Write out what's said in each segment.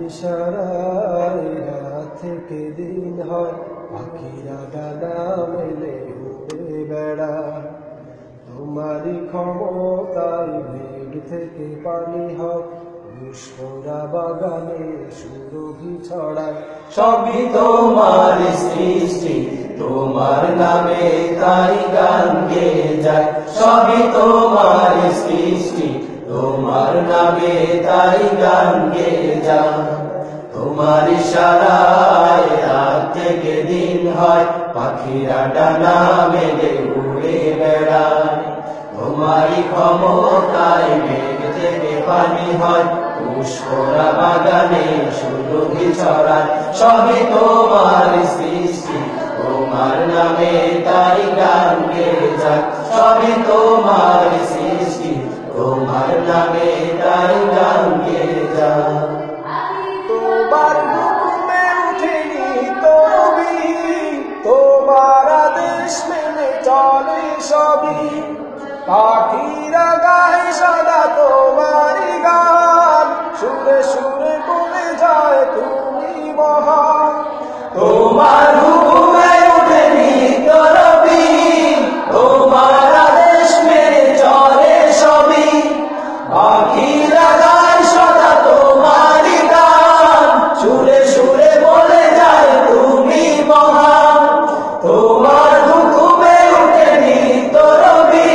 ইশারায় রাত থেকে দিন হয়, পাখিরা ডানা মেলে উড়ে বেড়ায়। তোমারই ক্ষমতায় মেঘ থেকে পানি হয়, পুষ্পরা বাগানে সুরভি ছড়ায়। সবই তোমার সৃষ্টি, তোমার নামে তাই গান গেয়ে যায়। সবই তোমার সৃষ্টি, তোমার নামে তাই গান গেয়ে যায়। তোমার ইশারায় রাত থেকে দিন হয়, পাখিরা ডানা মেলে উড়ে বেড়ায়। তোমারই ক্ষমতায় মেঘ থেকে পানি হয়, পুষ্পরা বাগানে সুরভি ছড়ায়। সবই তোমার সৃষ্টি, তোমার নামে তাই গান গেয়ে যায়। সবই তোমার সৃষ্টি, তোমার নামে তাই গান গেয়ে যায়। তোমার হুকুমে উঠেনি তরবি, তোমার আদেশ মেনে চলে সবই। পাখিরা গায় সদা তোমারই গান, সুরে সুরে বলে যায় তুমি মহান। তোমার হুকুমে উঠেনি তরবি, তোমার আদেশ মেনে চলে সবই। পাখিরা গায় সদা তোমারই গান, সুরে সুরে বলে যায় তুমি মহান। তোমার হুকুমে উঠেনি তরবি,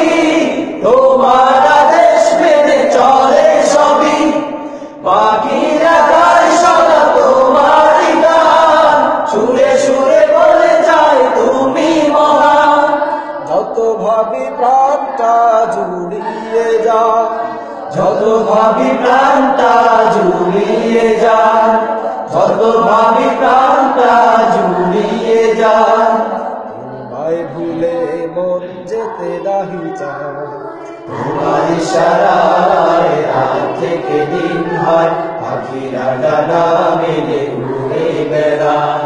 তোমার আদেশ মেনে চলে সবই। পাখিরা গায় সদা তোমারই গান, সুরে সুরে বলে যায় তুমি মহান। যত ভাবি প্রাণটা জুড়িয়ে যায়, যত ভাবি প্রাণটা জুড়িয়ে যায়। যত ভাবি প্রাণটা জুড়িয়ে যায়। তোমায় ভুলে মন যেতে নাহি চায়। তোমার ইশারায় রাত থেকে দিন হয়, পাখিরা ডানা মেলে উড়ে বেড়ায়।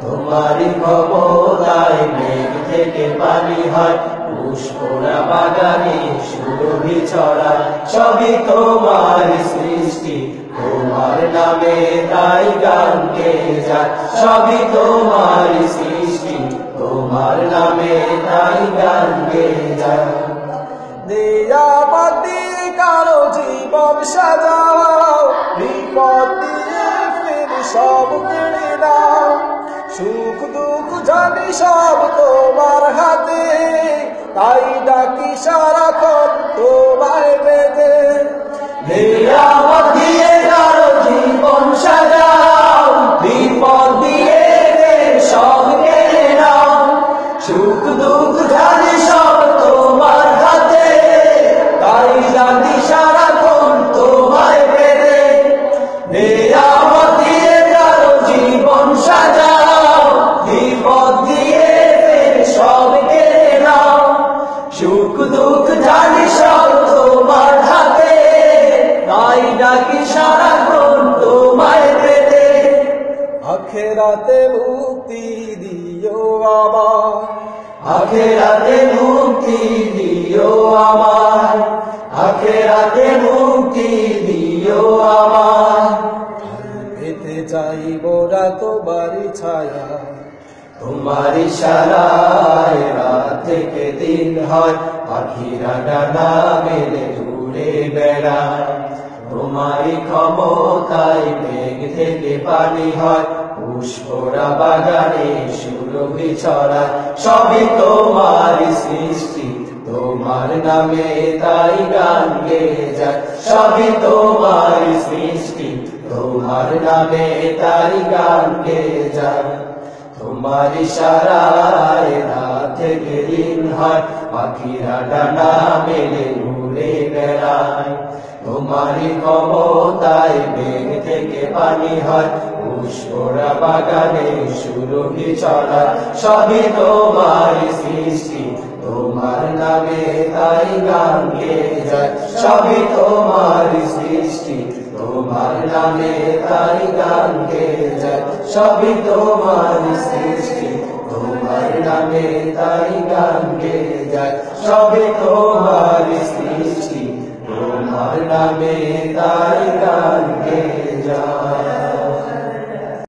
তোমারই ক্ষমতায় মেঘ থেকে পানি হয়, পুষ্পরা বাগানে সুরভি ছড়ায়। সবই তোমার সৃষ্টি, তোমার নামে তাই গান গেয়ে যায়। সবই তোমার সৃষ্টি, তোমার নামে তাই গান গেয়ে যায়। নিয়ামত দিয়ে কারো জীবন সাজাও, বিপদ দিয়ে ফির সব কেড়ে নাও। সুখ দুঃখ জানি সব তোমার হাতে, তাই ডাকি সারাক্ষণ তোমায় পেতে। নিয়ামত দিয়ে কারো জীবন সাজাও, বিপদ দিয়ে সব কেড়ে নাও। সুখ দুঃখ জানি সব তোমার হাতে, তাই জানি সারাক্ষণ তোমায় পেতে। নিয়ামত দিয়ে কারো জীবন সাজাও, বিপদ দিয়ে সব কেড়ে নাও। সুখ দুঃখ জানি সব তোমার হাতে, তাই ডাকি সারাক্ষণ তোমায় পেতে। আখেরাতে মুক্তি দিও আমার, আখেরাতে মুক্তি দিও আমায়। আখেরাতে মুক্তি দিও আমায়। পেতে চাইব না তোমারই ছায়া। তোমার ইশারায় রাত থেকে দিন হয়, পাখিরা ডানা মেলে উড়ে বেড়ায়। তোমারই ক্ষমতায় মেঘ থেকে পানি হয়, পুষ্পরা বাগানে সুরভি ছড়ায়। সবই তোমার সৃষ্টি, তোমার নামে তাই গান গেয়ে যায়। সবই তোমার সৃষ্টি, তোমার নামে তাই গান গেয়ে যায়। তোমার ইশারায় রাত থেকে দিন হয়, পাখিরা ডানা মেলে উড়ে বেড়ায়। তোমারই ক্ষমতায় মেঘ থেকে পানি হয়, পুষ্পরা বাগানে সুরভি ছড়ায়। সবই তোমার সৃষ্টি, তোমার নামে তাই গান গেয়ে যায়। সবই তোমার সৃষ্টি, তোমার নামে তাই গান গেয়ে যায়। সবই তোমার সৃষ্টি, তোমার নামে তাই গান গেয়ে যায়। সবই তোমার সৃষ্টি, তোমার নামে তাই গান